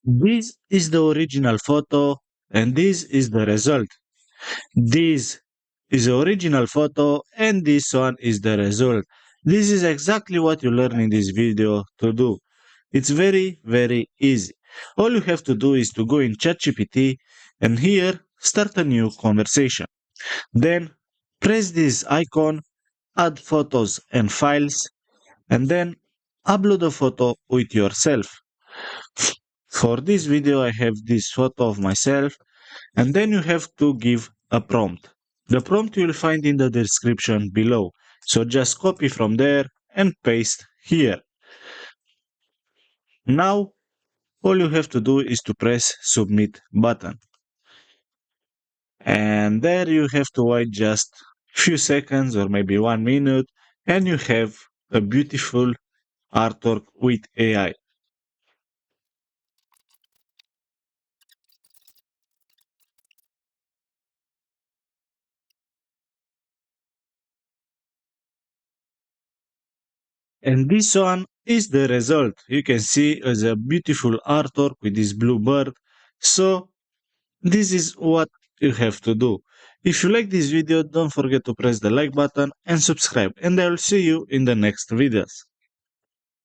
This is the original photo and this is the result. This is the original photo and this one is the result. This is exactly what you learn in this video to do. It's very, very easy. All you have to do is to go in ChatGPT and here start a new conversation. Then press this icon, add photos and files, and then upload a photo with yourself. For this video, I have this photo of myself, and then you have to give a prompt. The prompt you will find in the description below. So just copy from there and paste here. Now, all you have to do is to press submit button. And there you have to wait just few seconds or maybe 1 minute and you have a beautiful artwork with AI. And this one is the result. You can see as a beautiful artwork with this blue bird. So this is what you have to do. If you like this video, don't forget to press the like button and subscribe. And I will see you in the next videos.